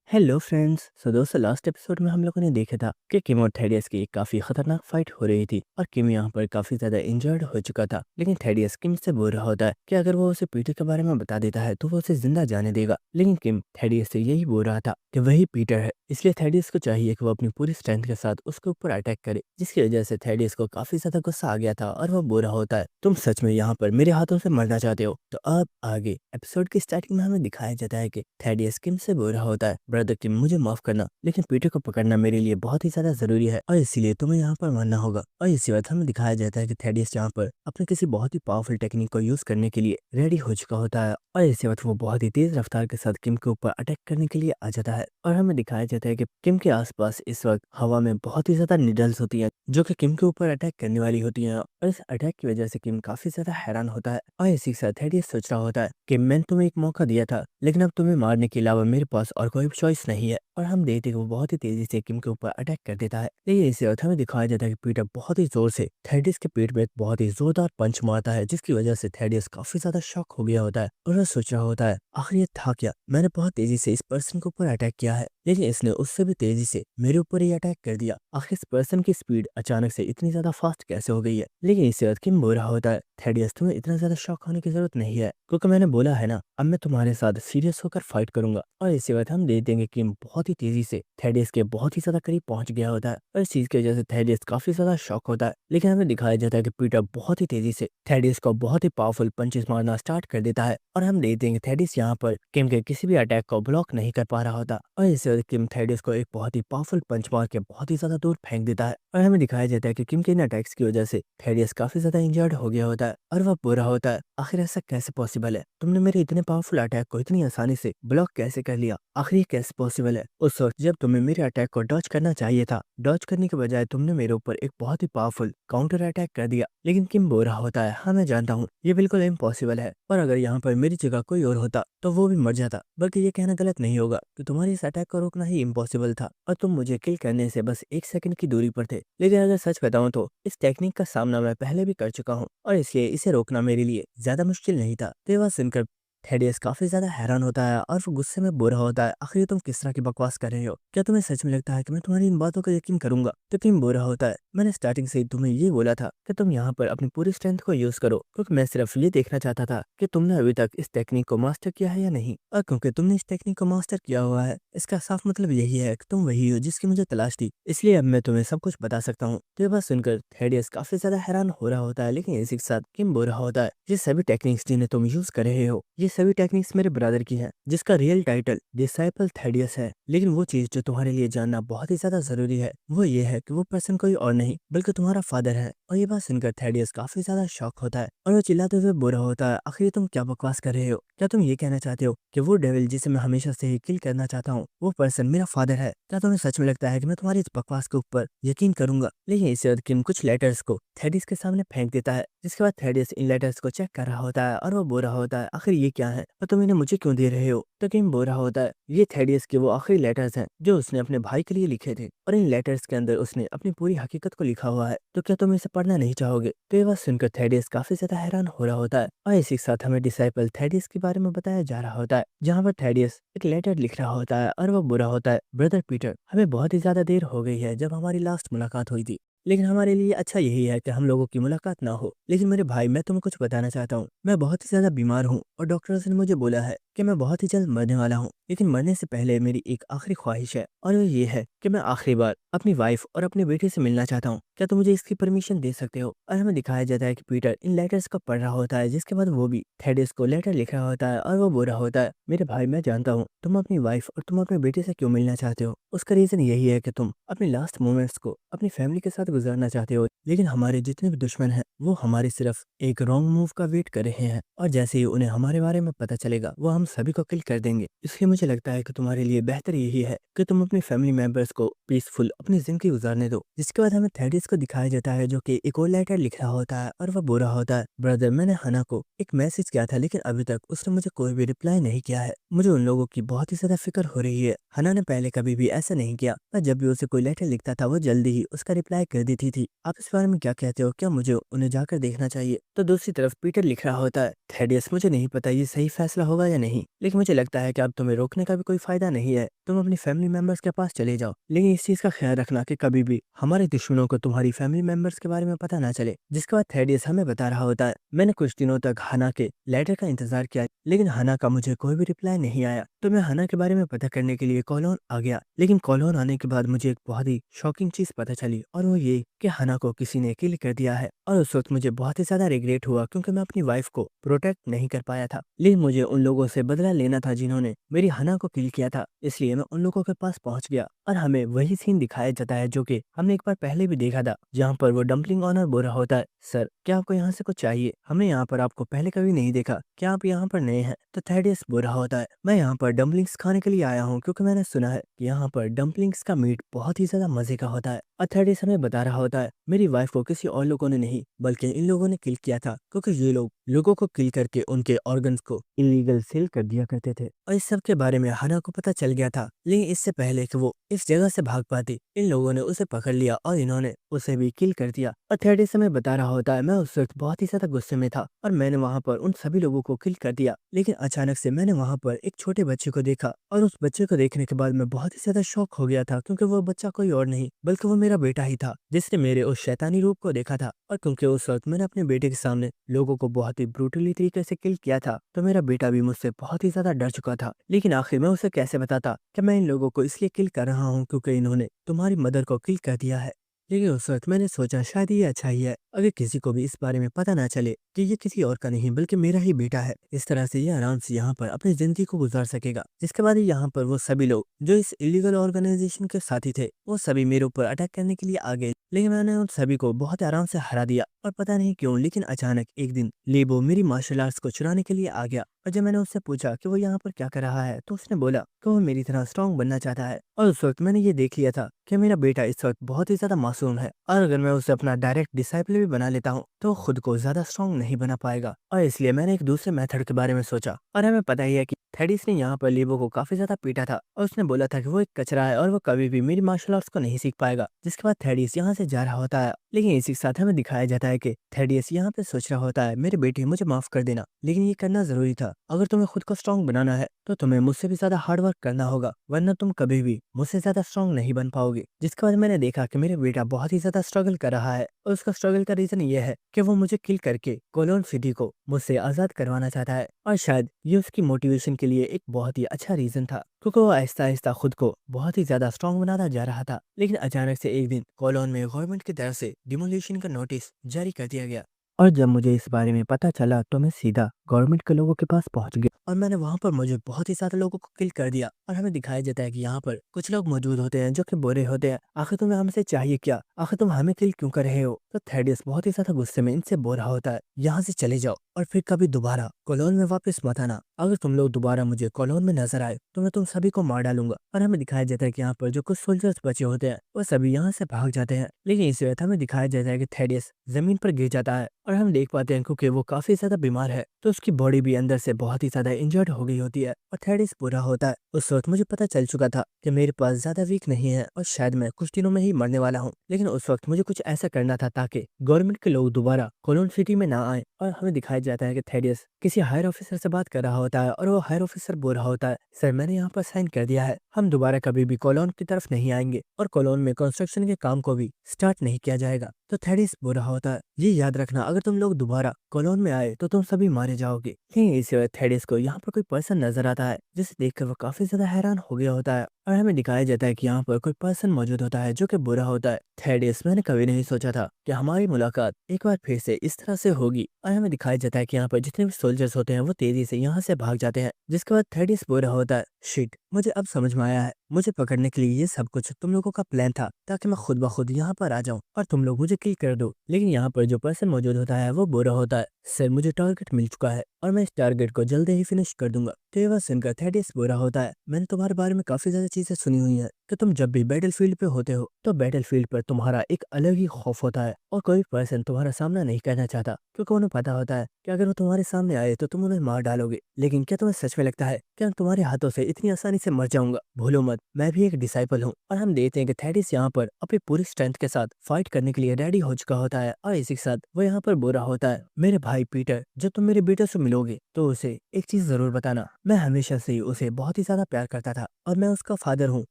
Hello friends. सो दोस्तों, last episode में हम लोगों ने देखा था कि किम और थेडियस की एक काफी खतरनाक फाइट हो रही थी और किम यहाँ पर काफी ज्यादा इंजर्ड हो चुका था। लेकिन थेडियस किम से बोल रहा होता है कि अगर वो उसे पीटर के बारे में बता देता है तो वो उसे जिंदा जाने देगा। लेकिन किम थेडियस से यही बोल रहा था कि वही पीटर है, इसलिए थेडियस को चाहिए कि वो अपनी पूरी स्ट्रेंथ के साथ उसके ऊपर अटैक करे, जिसकी वजह से थेडियस को काफी ज्यादा गुस्सा आ गया था और वो बोल रहा होता है, तुम सच में यहाँ पर मेरे हाथों से मरना चाहते हो। तो अब आगे एपिसोड की स्टार्टिंग में हमें दिखाया जाता है कि थेडियस किम से बोल रहा होता है, ब्रदर किम मुझे माफ करना, लेकिन पीटर को पकड़ना मेरे लिए बहुत ही ज्यादा जरूरी है और इसीलिए तुम्हें यहाँ पर मरना होगा। और इसी वक्त हमें दिखाया जाता है कि थेडियस यहाँ पर अपने किसी बहुत ही पावरफुल टेक्निक को यूज करने के लिए रेडी हो चुका होता है और इसी वक्त वो बहुत ही तेज रफ्तार के साथ किम के ऊपर अटैक करने के लिए आ जाता है। और हमें दिखाया जाता है कि किम के आसपास इस वक्त हवा में बहुत ही ज्यादा निडल्स होती हैं जो कि किम के ऊपर अटैक करने वाली होती हैं और इस अटैक की वजह से किम काफी ज्यादा हैरान होता है और इसी के साथ थेडियस सोच रहा होता है कि मैंने तुम्हें एक मौका दिया था, लेकिन अब तुम्हें मारने के अलावा मेरे पास और कोई चॉइस नहीं है। और हम देखते हैं कि वो बहुत ही तेजी से किम के ऊपर अटैक कर देता है। लेकिन इसी वक्त हमें दिखाया जाता है कि पीटर बहुत ही जोर से थेडियस के पेट में एक बहुत ही जोरदार पंच मारता है, जिसकी वजह से थेडियस काफी ज्यादा शॉक हो गया होता है और वो सोच रहा होता है आखिर ये था क्या, मैंने बहुत तेजी से इस पर्सन के ऊपर अटैक किया है लेकिन इसने उससे भी तेजी से मेरे ऊपर ही अटैक कर दिया। आखिर इस पर्सन की स्पीड अचानक से इतनी ज्यादा फास्ट कैसे हो गई है। लेकिन इसी वक्त किम बोल रहा होता है, थेडियस तुम्हें इतना ज्यादा शॉक होने की जरूरत नहीं है, क्योंकि मैंने बोला है ना अब मैं तुम्हारे साथ सीरियस होकर फाइट करूंगा। और इसी वक्त हम देख देंगे कि किम बहुत ही तेजी से थेडियस के बहुत ही ज्यादा करीब पहुंच गया होता है और इस चीज की वजह से थेडियस काफी ज्यादा शॉक होता है। लेकिन हमें दिखाया जाता है कि पीटर बहुत ही तेजी से थेडियस को बहुत ही पावरफुल पंचेस मारना स्टार्ट कर देता है और हम देख देंगे थेडियस यहाँ पर किम के किसी भी अटैक को ब्लॉक नहीं कर पा रहा होता और इससे वजह किम थेडियस को एक बहुत ही पावरफुल पंच मार के बहुत ही ज्यादा दूर फेंक देता है। और हमें दिखाया जाता है कि किम के इन अटैक्स की वजह से थेडियस काफी ज्यादा इंजर्ड हो गया होता है और वह बुरा होता है, आखिर ऐसा कैसे पॉसिबल है, तुमने मेरे इतने पावरफुल अटैक को इतनी आसानी से ब्लॉक कैसे कर लिया, आखिर ये कैसे पॉसिबल है। उस वक्त जब तुम्हें मेरे अटैक को डॉज करना चाहिए था, डॉज करने के बजाय तुमने मेरे ऊपर एक बहुत ही पावरफुल काउंटर अटैक कर दिया। लेकिन किम बोल रहा होता है, हाँ मैं जानता हूँ ये बिल्कुल इम्पॉसिबल है, और अगर यहाँ पर मेरी जगह कोई और होता तो वो भी मर जाता, बल्कि ये कहना गलत नहीं होगा कि तुम्हारे इस अटैक को रोकना ही इम्पॉसिबल था और तुम मुझे किल करने से बस 1 सेकंड की दूरी पर थे। लेकिन अगर सच बताऊं तो इस टेक्निक का सामना मैं पहले भी कर चुका हूँ और इसलिए इसे रोकना मेरे लिए ज्यादा मुश्किल नहीं था। तो ये बात सुनकर थेडियस काफी ज्यादा हैरान होता है और वो गुस्से में बुरा होता है, आखिर तुम किस तरह की बकवास कर रहे हो, क्या तुम्हें सच में लगता है कि मैं तुम्हारी इन बातों को यकीन करूंगा। तो किम बुरा होता है, मैंने स्टार्टिंग से ही तुम्हें ये बोला था कि तुम यहाँ पर अपनी पूरी स्ट्रेंथ को यूज करो, क्योंकि मैं सिर्फ ये देखना चाहता था कि तुमने अभी तक इस टेक्निक को मास्टर किया है या नहीं। और क्योंकि तुमने इस टेक्निक को मास्टर किया हुआ है, इसका साफ मतलब यही है कि तुम वही हो जिसकी मुझे तलाश थी, इसलिए अब मैं तुम्हें सब कुछ बता सकता हूँ। तो ये बात सुनकर थेडियस काफी ज्यादा हैरान हो रहा होता है, लेकिन इसी के साथ किम बोल रहा होता है, ये सभी टेक्निक्स जिन्हें तुम यूज कर रहे हो ये सभी टेक्निक्स मेरे ब्रदर की है, जिसका रियल टाइटल डिसाइपल थेडियस है। लेकिन वो चीज जो तुम्हारे लिए जानना बहुत ही ज्यादा जरूरी है वो ये है कि वो पर्सन कोई और नहीं बल्कि तुम्हारा फादर है। और ये बात सुनकर थेडियस काफी ज्यादा शॉक होता है और वो चिल्लाते हुए बुरा होता है, आखिर तुम क्या बकवास कर रहे हो, क्या तुम ये कहना चाहते हो कि वो डेविल जिसे मैं हमेशा से ही किल करना चाहता हूँ वो पर्सन मेरा फादर है। क्या तुम्हें सच में लगता है कि मैं तुम्हारी इस बकवास के ऊपर यकीन करूंगा। लेकिन इससे बाद किम कुछ लेटर्स को थेडियस के सामने फेंक देता है, जिसके बाद थेडियस इन लेटर्स को चेक कर रहा होता है और वो बोल रहा होता है, आखिर ये क्या है और तुम इन्हें मुझे क्यों दे रहे हो। तो किम बोल रहा होता है, ये थेडियस के वो आखिरी लेटर्स हैं जो उसने अपने भाई के लिए लिखे थे और इन लेटर्स के अंदर उसने अपनी पूरी हकीकत को लिखा हुआ है, तो क्या तुम इसे पढ़ना नहीं चाहोगे। तो ये बात सुनकर थेडियस काफी ज्यादा हैरान हो रहा होता है और इसी के साथ हमें डिसाइपल थेडियस के बारे में बताया जा रहा होता है, जहाँ पर थेडियस एक लेटर लिख रहा होता है और वो बुरा होता है, ब्रदर पीटर हमें बहुत ही ज्यादा देर हो गई है जब हमारी लास्ट मुलाकात हुई थी, लेकिन हमारे लिए अच्छा यही है कि हम लोगों की मुलाकात ना हो। लेकिन मेरे भाई मैं तुम्हें कुछ बताना चाहता हूँ, मैं बहुत ही ज्यादा बीमार हूँ और डॉक्टर्स ने मुझे बोला है कि मैं बहुत ही जल्द मरने वाला हूँ, लेकिन मरने से पहले मेरी एक आखिरी ख्वाहिश है और वो ये है कि मैं आखिरी बार अपनी वाइफ और अपने बेटे से मिलना चाहता हूँ, क्या तुम मुझे इसकी परमिशन दे सकते हो। और हमें दिखाया जाता है कि पीटर इन लेटर्स को पढ़ रहा होता है, जिसके बाद वो भी थेडियस को लेटर लिख रहा होता है और वो बोल रहा होता है, मेरे भाई मैं जानता हूँ तुम अपनी वाइफ और तुम अपने बेटे से क्यों मिलना चाहते हो, उसका रीजन यही है कि तुम अपने लास्ट मोमेंट्स को अपनी फैमिली के साथ गुजारना चाहते हो। लेकिन हमारे जितने भी दुश्मन हैं वो हमारे सिर्फ एक रॉन्ग मूव का वेट कर रहे हैं और जैसे ही उन्हें हमारे बारे में पता चलेगा वो हम सभी को किल कर देंगे। इसलिए मुझे लगता है कि तुम्हारे लिए बेहतर यही है कि तुम अपनी फैमिली मेंबर्स को पीसफुल अपनी जिंदगी गुजारने दो। जिसके बाद हमें थेडियस को दिखाया जाता है जो कि एक और लेटर लिख रहा होता है और वह बोल रहा होता है, ब्रदर मैंने हना को एक मैसेज किया था लेकिन अभी तक उसने मुझे कोई भी रिप्लाई नहीं किया है, मुझे उन लोगों की बहुत ही ज्यादा फिक्र हो रही है। हना ने पहले कभी भी ऐसा नहीं किया, पर जब भी उसे कोई लेटर लिखता था वो जल्दी ही उसका रिप्लाई कर देती थी। आप इस बारे में क्या कहते हो? क्या मुझे उन्हें जाकर देखना चाहिए? तो दूसरी तरफ पीटर लिख रहा होता है, थेडियस मुझे नहीं पता ये सही फैसला होगा या नहीं, लेकिन मुझे लगता है कि अब तुम्हें रोकने का भी कोई फायदा नहीं है। तुम अपनी फैमिली मेंबर्स के पास चले जाओ, लेकिन इस चीज का ख्याल रखना कि कभी भी हमारे दुश्मनों को तुम्हारी फैमिली मेंबर्स के बारे में पता ना चले। जिसके बाद थेडियस हमें बता रहा होता है, मैंने कुछ दिनों तक हना के लेटर का इंतजार किया, लेकिन हना का मुझे कोई भी रिप्लाई नहीं आया। तो मैं हना के बारे में पता करने के लिए कॉलोन आ गया, लेकिन कॉलोन आने के बाद मुझे एक बहुत ही शॉकिंग चीज पता चली, और वो ये कि हना को किसी ने किल कर दिया है। और उस वक्त मुझे बहुत ही ज्यादा रिग्रेट हुआ, क्योंकि मैं अपनी वाइफ को प्रोटेक्ट नहीं कर पाया था, लेकिन मुझे उन लोगों से बदला लेना था जिन्होंने मेरी हना को किल किया था। इसलिए मैं उन लोगों के पास पहुंच गया, और हमें वही सीन दिखाया जाता है जो कि हमने एक बार पहले भी देखा था, जहाँ पर वो डम्पलिंग ऑनर बोल रहा होता है, सर क्या आपको यहाँ से कुछ चाहिए? हमने यहाँ पर आपको पहले कभी नहीं देखा, क्या आप यहाँ पर नए हैं? तो थेडियस बोल रहा होता है, मैं यहाँ पर डम्पलिंग्स खाने के लिए आया हूँ, क्योंकि मैंने सुना है कि यहाँ पर डम्पलिंग्स का मीट बहुत ही ज्यादा मजे का होता है। और थेडियस हमें बता रहा होता है, मेरी वाइफ को किसी और लोगों ने नहीं बल्कि इन लोगों ने किल किया था, क्योंकि ये लोग लोगों को किल करके उनके ऑर्गन्स को इलीगल सेल कर दिया करते थे। और इस सब के बारे में हना को पता चल गया था, लेकिन इससे पहले कि वो इस जगह से भाग पाती, इन लोगों ने उसे पकड़ लिया और इन्होंने उसे भी किल कर दिया। और थेडियस हमें बता रहा होता है, मैं उस वक्त बहुत ही ज्यादा गुस्से में था, और मैंने वहां पर उन सभी लोगों को किल कर दिया, लेकिन अचानक से मैंने वहां पर एक छोटे बच्चे को देखा, और उस बच्चे को देखने के बाद मैं बहुत ही ज्यादा शॉक हो गया था, क्योंकि वो बच्चा कोई और नहीं बल्कि वो मेरा बेटा ही था, जिसने मेरे उस शैतानी रूप को देखा था। और क्योंकि उस वक्त मैंने अपने बेटे के सामने लोगों को बहुत ही ब्रूटली तरीके से किल किया था, तो मेरा बेटा भी मुझसे बहुत ही ज्यादा डर चुका था। लेकिन आखिर मैं उसे कैसे बताता कि मैं इन लोगों को इसलिए किल कर रहा हूँ क्योंकि इन्होंने तुम्हारी मदर को किल कर दिया है। लेकिन उस वक्त मैंने सोचा शायद ये अच्छा ही है अगर किसी को भी इस बारे में पता ना चले कि ये किसी और का नहीं बल्कि मेरा ही बेटा है। इस तरह से ये आराम से यहाँ पर अपनी जिंदगी को गुजार सकेगा। जिसके बाद यहाँ पर वो सभी लोग जो इस इलीगल ऑर्गेनाइजेशन के साथी थे, वो सभी मेरे ऊपर अटैक करने के लिए आ गए, लेकिन मैंने उन सभी को बहुत आराम से हरा दिया। और पता नहीं क्यों, लेकिन अचानक एक दिन लेबो मेरी मार्शल आर्ट्स को चुराने के लिए आ गया, और जब मैंने उससे पूछा कि वो यहाँ पर क्या कर रहा है, तो उसने बोला कि वो मेरी तरह स्ट्रांग बनना चाहता है। और उस वक्त मैंने ये देख लिया था कि मेरा बेटा इस वक्त बहुत ही ज्यादा मासूम है, और अगर मैं उसे अपना डायरेक्ट डिसाइपल भी बना लेता हूँ तो वो खुद को ज्यादा स्ट्रांग नहीं बना पाएगा। और इसलिए मैंने एक दूसरे मेथड के बारे में सोचा। और हमें पता ही है कि थेडिस ने यहाँ पर लेबो को काफी ज्यादा पीटा था, और उसने बोला था कि वो एक कचरा है और वो कभी भी मेरी मार्शल आर्ट्स को नहीं सीख पाएगा। जिसके बाद थेडिस यहाँ से जा रहा होता है, लेकिन इसी के साथ हमें दिखाया जाता है कि थेडिस यहाँ पे सोच रहा होता है, मेरे बेटे मुझे माफ कर देना, लेकिन ये करना जरूरी था। अगर तुम्हें खुद को स्ट्रांग बनाना है तो तुम्हें मुझसे भी ज्यादा हार्ड वर्क करना होगा, वरना तुम कभी भी मुझसे ज्यादा स्ट्रांग नहीं बन पाओगे। जिसके बाद मैंने देखा कि मेरे बेटा बहुत ही ज्यादा स्ट्रगल कर रहा है, और उसका स्ट्रगल का रीजन ये है कि वो मुझे किल करके कोलोन सिटी को मुझसे आजाद करवाना चाहता है। और शायद ये उसकी मोटिवेशन के लिए एक बहुत ही अच्छा रीजन था, क्योंकि वो आहिस्ता आहिस्ता खुद को बहुत ही ज्यादा स्ट्रांग बनाता जा रहा था। लेकिन अचानक से एक दिन कोलोन में गवर्नमेंट की तरफ से डिमोलिशन का नोटिस जारी कर दिया गया, और जब मुझे इस बारे में पता चला तो मैं सीधा गवर्नमेंट के लोगों के पास पहुंच गया, और मैंने वहां पर मुझे बहुत ही ज्यादा लोगों को किल कर दिया। और हमें दिखाया जाता है कि यहाँ पर कुछ लोग मौजूद होते हैं जो कि बुरे होते हैं, आखिर तुम्हें हमसे चाहिए क्या? आखिर तुम हमें किल क्यों कर रहे हो? तो थेडियस बहुत ही ज्यादा गुस्से में इनसे बोल रहा होता है, यहाँ से चले जाओ और फिर कभी दोबारा कोलोन में वापस मत आना। अगर तुम लोग दोबारा मुझे कोलोन में नजर आए तो मैं तुम सभी को मार डालूंगा। और हमें दिखाया जाता है कि यहाँ पर जो कुछ सोल्जर्स बचे होते हैं वो सभी यहाँ से भाग जाते हैं, लेकिन इस वक्त हमें दिखाया जाता है कि थेडियस जमीन पर गिर जाता है, और हम देख पाते हैं क्योंकि वो काफी ज्यादा बीमार है तो उसकी बॉडी भी अंदर से बहुत ही ज्यादा इंजर्ड हो गई होती है, और थेडियस बुरा होता है। उस वक्त मुझे पता चल चुका था कि मेरे पास ज्यादा वीक नहीं है और शायद मैं कुछ दिनों में ही मरने वाला हूँ, लेकिन उस वक्त मुझे कुछ ऐसा करना था ताकि गवर्नमेंट के लोग दोबारा कोलोन सिटी में ना आए। और हमें दिखाया जाता है कि थेडियस किसी हायर ऑफिसर से बात कर रहा होता है, और वो हायर ऑफिसर बोल रहा होता है, सर मैंने यहाँ पर साइन कर दिया है, हम दोबारा कभी भी कोलोन की तरफ नहीं आएंगे और कोलोन में कंस्ट्रक्शन के काम को भी स्टार्ट नहीं किया जाएगा। तो थेडियस बोल रहा होता है, ये याद रखना अगर तुम लोग दोबारा कोलोन में आए तो तुम सभी मारे जाओगे। लेकिन इसी वक्त थेडियस को यहाँ पर कोई पर्सन नजर आता है, जिसे देखकर वो काफी ज्यादा हैरान हो गया होता है, और हमें दिखाया जाता है कि यहाँ पर कोई पर्सन मौजूद होता है जो कि बुरा होता है। थेडियस मैंने कभी नहीं सोचा था कि हमारी मुलाकात एक बार फिर से इस तरह से होगी। और हमें दिखाया जाता है कि यहाँ पर जितने भी सोल्जर्स होते हैं वो तेजी से यहाँ से भाग जाते हैं। जिसके बाद थेडियस बुरा होता है, शिट मुझे अब समझ में आया है, मुझे पकड़ने के लिए ये सब कुछ तुम लोगों का प्लान था ताकि मैं खुद ब खुद यहाँ पर आ जाऊँ और तुम लोग मुझे किल कर दो। लेकिन यहाँ पर जो पर्सन मौजूद होता है वो बुरा होता है, सर मुझे टारगेट मिल चुका है और मैं इस टारगेट को जल्दी ही फिनिश कर दूंगा। तो ये बात सुनकर थेडियस बुरा होता है, मैंने तुम्हारे बारे में काफी ज्यादा चीजें सुनी हुई है, कि तुम जब भी बैटलफील्ड पे होते हो तो बैटलफील्ड पर तुम्हारा एक अलग ही खौफ होता है और कोई पर्सन तुम्हारा सामना नहीं करना चाहता, क्योंकि उन्हें पता होता है कि अगर वो तुम्हारे सामने आए तो तुम उन्हें मार डालोगे। लेकिन क्या तुम्हें सच में लगता है कि मैं तुम्हारे हाथों से इतनी आसानी से मर जाऊंगा? भूलो मत, मैं भी एक डिसाइपल हूँ। और हम देखते हैं कि थेडिस यहाँ पर अपनी पूरी स्ट्रेंथ के साथ फाइट करने के लिए रेडी हो चुका होता है और इसी के साथ वो यहाँ पर बोल रहा होता है, मेरे भाई पीटर, जब तुम मेरे बेटे से मिलोगे तो उसे एक चीज जरूर बताना, मैं हमेशा से ही उसे बहुत ही ज्यादा प्यार करता था और मैं उसका फादर हूँ।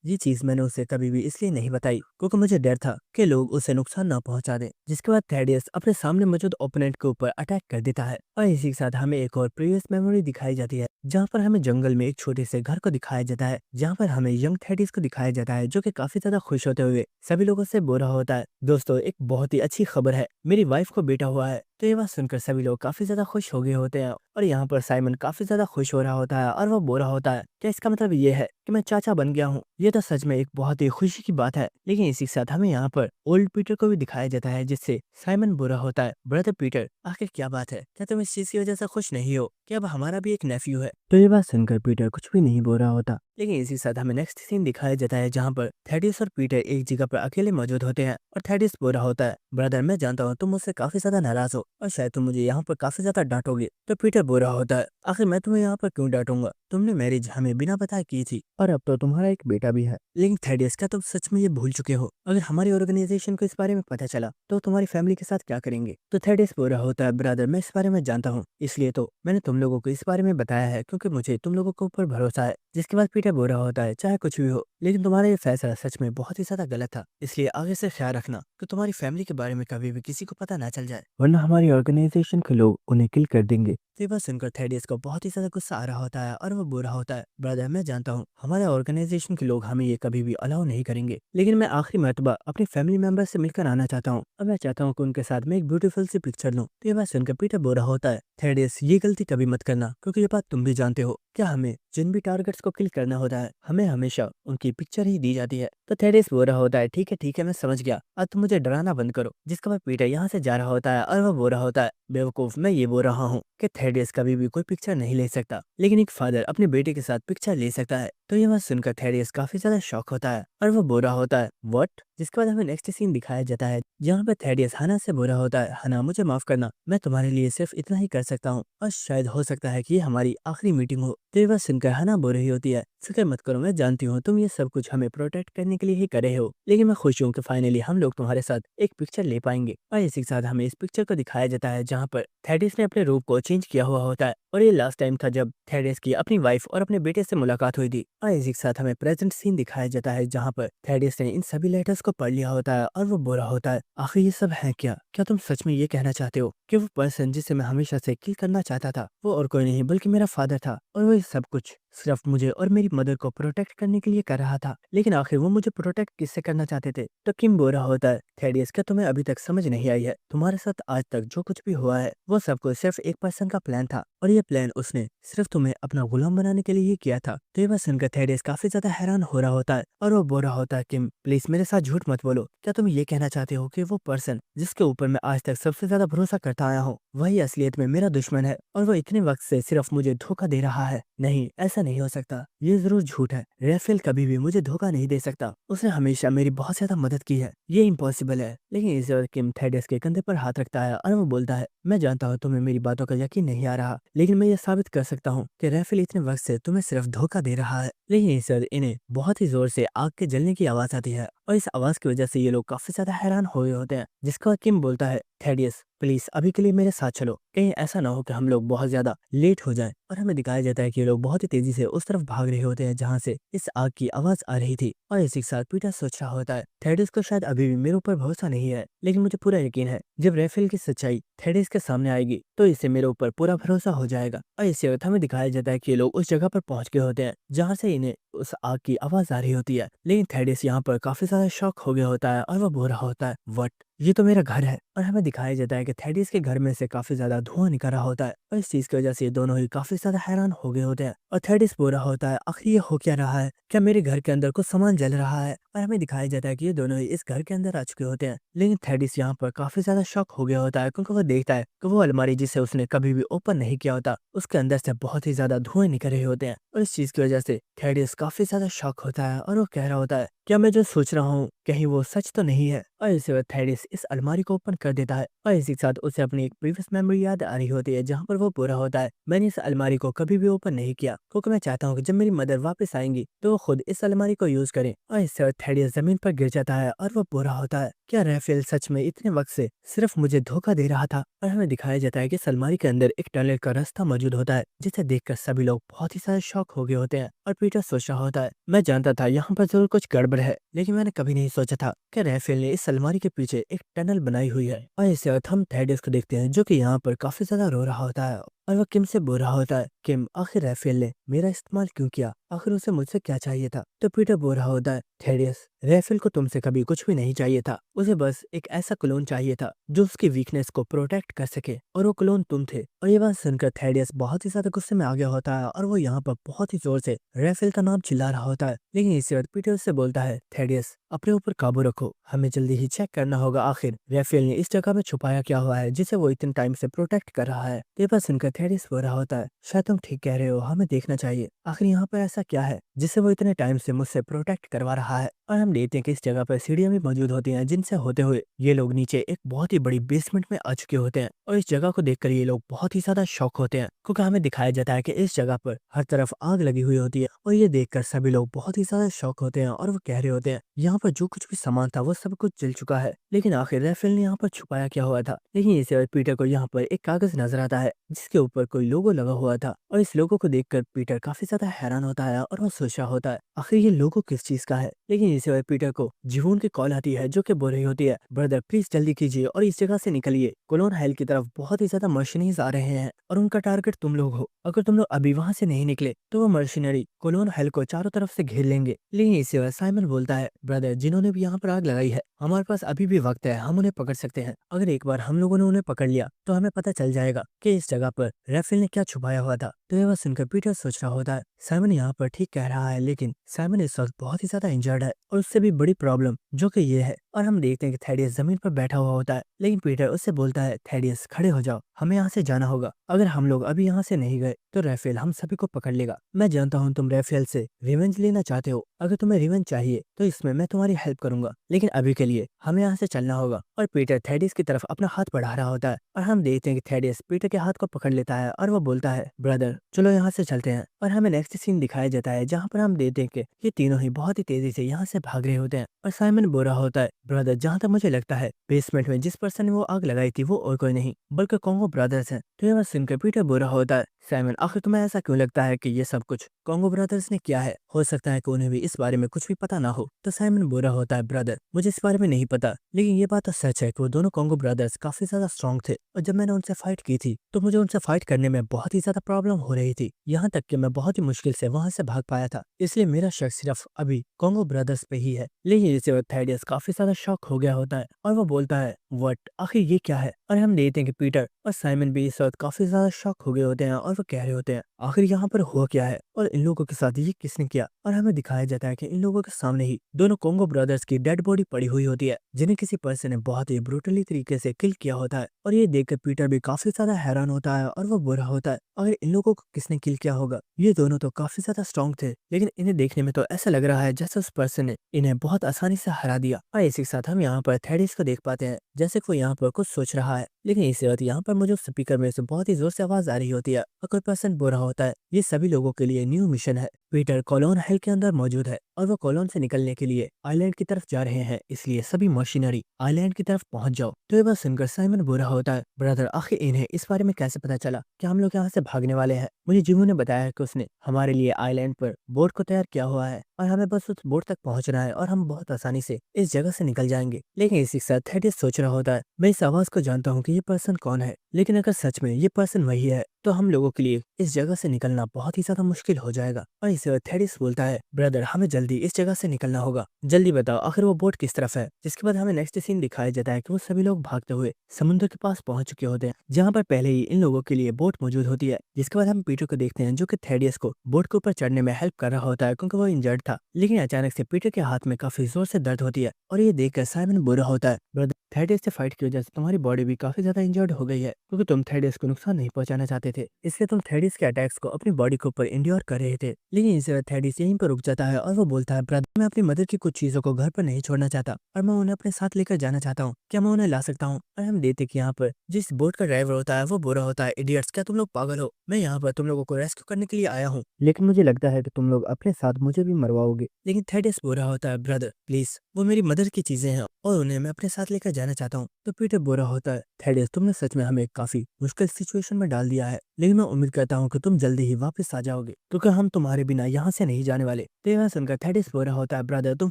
ये चीज मैंने उसे कभी भी इसलिए नहीं बताई क्योंकि मुझे डर था कि लोग उसे नुकसान ना पहुंचा दें। जिसके बाद थेडियस अपने सामने मौजूद ओपोनेंट के ऊपर अटैक कर देता है और इसी के साथ हमें एक और प्रीवियस मेमोरी दिखाई जाती है, जहाँ पर हमें जंगल में एक छोटे से घर को दिखाया जाता है, जहाँ पर हमें यंग थेडियस को दिखाया जाता है जो कि काफी ज्यादा खुश होते हुए सभी लोगों से बोल रहा होता है, दोस्तों एक बहुत ही अच्छी खबर है, मेरी वाइफ को बेटा हुआ है। तो ये बात सुनकर सभी लोग काफी ज्यादा खुश हो गए होते हैं और यहाँ पर साइमन काफी ज्यादा खुश हो रहा होता है और वो बोल रहा होता है, क्या इसका मतलब ये है कि मैं चाचा बन गया हूँ? ये तो सच में एक बहुत ही खुशी की बात है। लेकिन इसी के साथ हमें यहाँ पर ओल्ड पीटर को भी दिखाया जाता है, जिससे साइमन बुरा होता है, ब्रदर पीटर आखिर क्या बात है, क्या तुम इस चीज की वजह से खुश नहीं हो कि अब हमारा भी एक नेफ्यू है? तो ये बात सुनकर पीटर कुछ भी नहीं बोल रहा होता। लेकिन इसी के साथ हमें नेक्स्ट सीन दिखाया जाता है, जहाँ पर थेडियस और पीटर एक जगह पर अकेले मौजूद होते हैं और थेडियस बोल रहा होता है, ब्रदर मैं जानता हूँ तुम मुझसे काफी ज्यादा नाराज हो और शायद तुम मुझे यहाँ पर काफी ज्यादा डांटोगे। तो पीटर बोल रहा होता है, आखिर मैं तुम्हें यहाँ पर क्यों डांटूंगा, तुमने मैरिज हमें बिना बताए की थी और अब तो तुम्हारा एक बेटा भी है। लेकिन थेडियस क्या तुम सच में ये भूल चुके हो, अगर हमारी ऑर्गेनाइजेशन को इस बारे में पता चला तो तुम्हारी फैमिली के साथ क्या करेंगे? तो थेडियस बोल रहा होता है, ब्रदर मैं इस बारे में जानता हूँ, इसलिए तो मैंने तुम लोगों को इस बारे में बताया है क्योंकि मुझे तुम लोगों के ऊपर भरोसा है। जिसके बाद पीटर बोल रहा होता है, चाहे कुछ भी हो लेकिन तुम्हारा ये फैसला सच में बहुत ही ज्यादा गलत था, इसलिए आगे से ख्याल रखना कि तुम्हारी फैमिली के बारे में कभी भी किसी को पता ना चल जाए, वरना हमारी ऑर्गेनाइजेशन के लोग उन्हें किल कर देंगे। तो ये बात सुनकर थेडियस को बहुत ही ज्यादा गुस्सा आ रहा होता है और वो बोल रहा होता है, ब्रदर मैं जानता हूँ हमारे ऑर्गेनाइजेशन के लोग हमें ये कभी भी अलाउ नहीं करेंगे, लेकिन मैं आखिरी मर्तबा अपनी फैमिली मेंबर से मिलकर आना चाहता हूँ और मैं चाहता हूँ कि उनके साथ मैं एक ब्यूटीफुल सी पिक्चर लूँ। तो ये बात सुनकर पीटर बोल रहा होता है, थेडियस ये गलती कभी मत करना, क्योंकि ये बात तुम भी जानते हो क्या हमें जिन भी टारगेट्स को किल करना होता है हमें हमेशा उनकी पिक्चर ही दी जाती है। तो थेडियस बोल रहा होता है, ठीक है मैं समझ गया, अब तुम मुझे डराना बंद करो। जिसका बाद पीटर यहाँ से जा रहा होता है और वह बोल रहा होता है, बेवकूफ मैं ये बोल रहा हूँ कि थेडियस कभी भी कोई पिक्चर नहीं ले सकता, लेकिन एक फादर अपने बेटे के साथ पिक्चर ले सकता है। तो ये बात सुनकर थेडियस काफी ज्यादा शॉक होता है और वो बोल रहा होता है, व्हाट? जिसके बाद हमें नेक्स्ट सीन दिखाया जाता है, जहाँ पर थेडियस हना से बोल रहा होता है, हना मुझे माफ करना, मैं तुम्हारे लिए सिर्फ इतना ही कर सकता हूँ और शायद हो सकता है कि ये हमारी आखिरी मीटिंग हो। तो ये बात सुनकर हना बोल रही होती है, फिक्र मत करो, मैं जानती हूँ तुम ये सब कुछ हमें प्रोटेक्ट करने के लिए ही कर रहे हो, लेकिन मैं खुश हूँ कि फाइनली हम लोग तुम्हारे साथ एक पिक्चर ले पाएंगे। और इसी के साथ हमें इस पिक्चर को दिखाया जाता है, जहाँ पर थेडियस ने अपने रूप को चेंज किया हुआ होता है और ये लास्ट टाइम था जब थेडियस की अपनी वाइफ और अपने बेटे से मुलाकात हुई थी। और इसी के साथ हमें प्रेजेंट सीन दिखाया जाता है, जहाँ पर थेडियस ने इन सभी लेटर्स को पढ़ लिया होता है और वो बोल रहा होता है, आखिर ये सब है क्या? क्या तुम सच में ये कहना चाहते हो कि वो पर्सन जिसे मैं हमेशा से किल करना चाहता था वो और कोई नहीं बल्कि मेरा फादर था, और वो ये सब कुछ सिर्फ मुझे और मेरी मदर को प्रोटेक्ट करने के लिए कर रहा था? लेकिन आखिर वो मुझे प्रोटेक्ट किससे करना चाहते थे? तो किम बोल रहा होता है, थेडियस क्या तुम्हें अभी तक समझ नहीं आई है? तुम्हारे साथ आज तक जो कुछ भी हुआ है वो सब कुछ सिर्फ एक पर्सन का प्लान था और ये प्लान उसने सिर्फ तुम्हें अपना गुलाम बनाने के लिए ही किया था। तो ये बात सुनकर थेडियस काफी ज्यादा हैरान हो रहा होता है और वो बोल रहा होता है, किम प्लीज मेरे साथ झूठ मत बोलो, क्या तुम ये कहना चाहते हो कि वो पर्सन जिसके ऊपर मैं आज तक सबसे ज्यादा भरोसा करता आया हूँ वही असलियत में मेरा दुश्मन है और वो इतने वक्त से सिर्फ मुझे धोखा दे रहा है? नहीं, ऐसा नहीं हो सकता, ये जरूर झूठ है। राफेल कभी भी मुझे धोखा नहीं दे सकता, उसने हमेशा मेरी बहुत ज्यादा मदद की है, ये इम्पॉसिबल है। लेकिन इस वक्त किम थेडियस के कंधे पर हाथ रखता है और वो बोलता है, मैं जानता हूँ तुम्हें मेरी बातों का यकीन नहीं आ रहा, लेकिन मैं ये साबित कर सकता हूँ कि राफेल इतने वक्त से तुम्हें सिर्फ धोखा दे रहा है। लेकिन इस वक्त इन्हें बहुत ही जोर से आग के जलने की आवाज आती है और इस आवाज की वजह से ये लोग काफी ज्यादा हैरान हो गए होते हैं। जिसके बाद किम बोलता है, थेडियस प्लीज अभी के लिए मेरे साथ चलो, कहीं ऐसा ना हो कि हम लोग बहुत ज्यादा लेट हो जाएं। और हमें दिखाया जाता है कि ये लोग बहुत ही तेजी से उस तरफ भाग रहे होते हैं जहाँ से इस आग की आवाज आ रही थी। और इसी के साथ पीटर सोच रहा होता है, थेडियस को शायद अभी भी मेरे ऊपर भरोसा नहीं है, लेकिन मुझे पूरा यकीन है जब राफेल की सच्चाई थेडियस के सामने आएगी तो इसे मेरे ऊपर पूरा भरोसा हो जाएगा। और इसी वक्त हमें दिखाया जाता है कि ये लोग उस जगह पर पहुंच गए होते हैं जहाँ से इन्हें उस आग की आवाज आ रही होती है। लेकिन थेडियस यहाँ पर काफी ज्यादा शॉक हो गया होता है और वो बोल रहा होता है, व्हाट? ये तो मेरा घर है। और हमें दिखाया जाता है कि थेडियस के घर में से काफी ज्यादा धुआं निकल रहा होता है और इस चीज की वजह से ये दोनों ही काफी ज्यादा हैरान हो गए होते हैं। और थेडियस बोल रहा होता है, आखिर ये हो क्या रहा है, क्या मेरे घर के अंदर कुछ सामान जल रहा है। और हमें दिखाया जाता है कि ये दोनों ही इस घर के अंदर आ चुके होते हैं। लेकिन थेडियस यहाँ पर काफी ज्यादा शॉक हो गया होता है, क्योंकि वो देखता है कि वो अलमारी जिसे उसने कभी भी ओपन नहीं किया होता, उसके अंदर से बहुत ही ज्यादा धुएं निकल रहे होते हैं। और इस चीज की वजह से थेडियस काफी ज्यादा शॉक होता है और वो कह रहा होता है, क्या मैं जो सोच रहा हूँ कहीं वो सच तो नहीं है। और इसी वक्त थेडियस इस अलमारी को ओपन कर देता है और इसी के साथ उसे अपनी एक प्रीवियस मेमोरी याद आ रही होती है, जहाँ पर वो पूरा होता है, मैंने इस अलमारी को कभी भी ओपन नहीं किया क्योंकि मैं चाहता हूँ कि जब मेरी मदर वापस आएंगी तो वो खुद इस अलमारी को यूज करें। और इससे वक्त थेडियस जमीन पर गिर जाता है और वो पूरा होता है, क्या राफेल सच में इतने वक्त से सिर्फ मुझे धोखा दे रहा था। और हमें दिखाया जाता है कि इस अलमारी के अंदर एक टनल का रास्ता मौजूद होता है, जिसे देखकर सभी लोग बहुत ही ज्यादा शॉक हो गए होते हैं। और पीटर सोच रहा होता है, मैं जानता था यहाँ पर जरूर कुछ गड़बड़ है, लेकिन मैंने कभी नहीं सोचा था कि राफेल ने इस अलमारी के पीछे एक टनल बनाई हुई है। और इस वक्त हम थेडियस को देखते हैं, जो कि यहाँ पर काफी ज्यादा रो रहा होता है और वो किम से बोल रहा होता है, किम आखिर राफेल ने मेरा इस्तेमाल क्यों किया, आखिर उसे मुझसे क्या चाहिए था। तो पीटर बोल रहा होता है, थेडियस राफेल को तुमसे कभी कुछ भी नहीं चाहिए था, उसे बस एक ऐसा क्लोन चाहिए था जो उसकी वीकनेस को प्रोटेक्ट कर सके, और वो क्लोन तुम थे। और ये बात सुनकर थेडियस बहुत ही ज्यादा गुस्से में आ गया होता है और वो यहाँ पर बहुत ही जोर से राफेल का नाम चिल्ला रहा होता है। लेकिन इसी वक्त पीटर उससे बोलता है, थेडियस अपने ऊपर काबू रखो, हमें जल्दी ही चेक करना होगा आखिर राफेल ने इस जगह में छुपाया क्या हुआ है जिसे वो इतने टाइम से प्रोटेक्ट कर रहा है। ये बात सुनकर थेडियस बोल रहा होता है, शायद तुम ठीक कह रहे हो, हमें देखना चाहिए आखिर यहाँ पर ऐसा क्या है जिसे वो इतने टाइम से मुझसे प्रोटेक्ट करवा रहा है। और हम देखते हैं कि इस जगह पर सीढ़ियां भी मौजूद होती हैं, जिनसे होते हुए ये लोग नीचे एक बहुत ही बड़ी बेसमेंट में आ चुके होते हैं। और इस जगह को देखकर ये लोग बहुत ही ज्यादा शॉक होते हैं, क्योंकि हमें दिखाया जाता है कि इस जगह पर हर तरफ आग लगी हुई होती है। और ये देखकर सभी लोग बहुत ही ज्यादा शॉक होते हैं और वो कह रहे होते हैं, यहाँ पर जो कुछ भी सामान था वो सब कुछ जल चुका है, लेकिन आखिर राफेल ने यहाँ पर छुपाया क्या हुआ था। लेकिन इसी वक्त पीटर को यहाँ पर एक कागज नजर आता है, जिसके ऊपर कोई लोगो लगा हुआ था। और इस लोगो को देखकर पीटर काफी ज्यादा हैरान होता है और वो सोच रहा होता है, आखिर ये लोगो किस चीज का है। लेकिन इसी वक्त पीटर को जीवून की कॉल आती है, जो कि बोल रही होती है, ब्रदर प्लीज जल्दी कीजिए और इस जगह से निकलिए, कोलोन हेल की तरफ बहुत ही ज्यादा मर्शनरीज आ रहे हैं और उनका टारगेट तुम लोग हो। अगर तुम लोग अभी वहां से नहीं निकले तो वो मर्शनरी कोलोन हेल को चारों तरफ से घेर लेंगे। लेकिन इसी वक्त साइमन बोलता है, ब्रदर जिन्होंने भी यहाँ पर आग लगाई है, हमारे पास अभी भी वक्त है, हम उन्हें पकड़ सकते हैं। अगर एक बार हम लोगों ने उन्हें पकड़ लिया तो हमें पता चल जाएगा कि इस जगह पर राफेल ने क्या छुपाया हुआ था। तो यह बात सुनकर पीटर सोच रहा होता है, साइमन यहाँ पर ठीक कह रहा है, लेकिन साइमन इस वक्त बहुत ही ज्यादा इंजर्ड है और उससे भी बड़ी प्रॉब्लम जो कि ये है। और हम देखते हैं कि थेडियस जमीन पर बैठा हुआ होता है, लेकिन पीटर उससे बोलता है, थेडियस खड़े हो जाओ, हमें यहाँ से जाना होगा। अगर हम लोग अभी यहाँ से नहीं गए तो राफेल हम सभी को पकड़ लेगा। मैं जानता हूँ तुम राफेल से रिवेंज लेना चाहते हो, अगर तुम्हें रिवेंज चाहिए तो इसमें मैं तुम्हारी हेल्प करूंगा, लेकिन अभी के लिए हमें यहाँ से चलना होगा। और पीटर थेडियस की तरफ अपना हाथ बढ़ा रहा होता है और हम देखते हैं कि थेडियस पीटर के हाथ को पकड़ लेता है और वो बोलता है, ब्रदर चलो यहाँ से चलते हैं। और हमें नेक्स्ट सीन दिखाया जाता है, जहाँ पर हम देखते हैं कि ये तीनों ही बहुत ही तेजी से यहाँ से भाग रहे होते हैं। और साइमन बोल रहा होता है, ब्रदर जहाँ तक मुझे लगता है बेसमेंट में जिस पर्सन ने वो आग लगाई थी वो और कोई नहीं बल्कि कॉन्गो ब्रदर्स हैं। तो ये बात सुनकर पीटर बोल रहा होता है, साइमन आखिर तुम्हें ऐसा क्यों लगता है कि ये सब कुछ कॉन्गो ब्रदर्स ने किया है, हो सकता है कि उन्हें भी इस बारे में कुछ भी पता ना हो। तो साइमन बोल रहा होता है, ब्रदर मुझे इस बारे में नहीं पता, लेकिन ये बात तो सच है कि वो दोनों कॉन्गो ब्रदर्स काफी ज्यादा स्ट्रॉन्ग थे और जब मैंने उनसे फाइट की थी तो मुझे उनसे फाइट करने में बहुत ही ज्यादा प्रॉब्लम हो रही थी, यहाँ तक कि मैं बहुत ही मुश्किल से वहां से भाग पाया था। इसलिए मेरा शक सिर्फ अभी कॉन्गो ब्रदर्स पे ही है। लेकिन इसे वक्त थेडियस काफी ज्यादा शॉक हो गया होता है और वो बोलता है, व्हाट आखिर ये क्या है। और हम देखते हैं कि पीटर और साइमन भी इस वक्त काफी ज्यादा शॉक हो गए होते हैं और वो कह रहे होते हैं, आखिर यहाँ पर हुआ क्या है और इन लोगों के साथ ये किसने किया। और हमें दिखाया जाता है कि इन लोगों के सामने ही दोनों कॉन्गो ब्रदर्स की डेड बॉडी पड़ी हुई होती है, जिन्हें किसी पर्सन ने बहुत ही ब्रूटली तरीके से किल किया होता है। और ये देखकर पीटर भी काफी ज्यादा हैरान होता है और वो बुरा होता है, अगर इन लोगों को किसने किल किया होगा, ये दोनों तो काफी ज्यादा स्ट्रॉन्ग थे, लेकिन इन्हें देखने में तो ऐसा लग रहा है जैसे उस पर्सन ने इन्हें बहुत आसानी से हरा दिया। और इसी के साथ हम यहाँ पर थेडियस को देख पाते हैं, जैसे कोई यहाँ पर कुछ सोच रहा है। लेकिन इसी वक्त यहाँ पर मुझे स्पीकर में से बहुत ही जोर से आवाज आ रही होती है और कोई पर्सन बोल रहा होता है, ये सभी लोगों के लिए न्यू मिशन है, पीटर कोलोन हेल के अंदर मौजूद है और वो कोलोन से निकलने के लिए आइलैंड की तरफ जा रहे हैं, इसलिए सभी मशीनरी आइलैंड की तरफ पहुंच जाओ। तो ये बात सुनकर साइमन बोल रहा होता है, ब्रदर आखिर इन्हें इस बारे में कैसे पता चला कि हम लोग यहाँ से भागने वाले हैं। मुझे जिमू ने बताया कि उसने हमारे लिए आइलैंड पर बोट को तैयार किया हुआ है और हमें बस उस बोट तक पहुंचना है और हम बहुत आसानी से इस जगह से निकल जाएंगे। लेकिन इसी के साथ थेडियस सोच रहा होता है, मैं इस आवाज को जानता हूँ कि ये पर्सन कौन है, लेकिन अगर सच में ये पर्सन वही है तो हम लोगों के लिए इस जगह से निकलना बहुत ही ज्यादा मुश्किल हो जाएगा। और इस थेडिस बोलता है, ब्रदर हमें जल्दी इस जगह से निकलना होगा, जल्दी बताओ आखिर वो बोट किस तरफ है। जिसके बाद हमें नेक्स्ट सीन दिखाया जाता है कि वो सभी लोग भागते हुए समुद्र के पास पहुंच चुके होते हैं, जहाँ पर पहले ही इन लोगों के लिए बोट मौजूद होती है। जिसके बाद हम पीटर को देखते हैं जो कि थेडियस को बोट के ऊपर चढ़ने में हेल्प कर रहा होता है, क्योंकि वो इंजर्ड था। लेकिन अचानक से पीटर के हाथ में काफी जोर से दर्द होती है और ये देखकर साइमन बुरा होता है, ब्रदर थेडियस से फाइट की वजह से तुम्हारी बॉडी भी काफी ज्यादा इंजर्ड हो गई है, क्योंकि तुम थेडियस को नुकसान नहीं पहुंचाना चाहते थे, इसलिए तुम थेडियस के अटैक्स को अपनी बॉडी के ऊपर इंड्योर कर रहे थे। लेकिन इस थेडियस यहीं पर रुक जाता है और वो बोलता है, ब्रदर मैं अपनी मदर की कुछ चीजों को घर पर नहीं छोड़ना चाहता और मैं उन्हें अपने साथ लेकर जाना चाहता हूँ, क्या मैं उन्हें ला सकता हूँ। और हम देखते कि यहाँ पर जिस बोट का ड्राइवर होता है वो बुरा होता है, इडियट्स क्या तुम लोग पागल हो, मैं यहाँ पर तुम लोगों को रेस्क्यू करने के लिए आया हूँ, लेकिन मुझे लगता है कि तुम लोग अपने साथ मुझे भी मरवाओगे। लेकिन थेडियस बुरा होता है, ब्रदर प्लीज वो मेरी मदर की चीजें हैं और उन्हें मैं अपने साथ लेकर जाना चाहता हूँ। तो पीटर बुरा होता है, थेडियस तुमने सच में हमें काफी मुश्किल सिचुएशन में डाल दिया है, लेकिन मैं उम्मीद करता हूँ कि तुम जल्दी ही वापस आ जाओगे, क्योंकि हम तुम्हारे बिना यहाँ से नहीं जाने वाले। तो यह सुनकर थेडियस बुरा होता है, ब्रदर तुम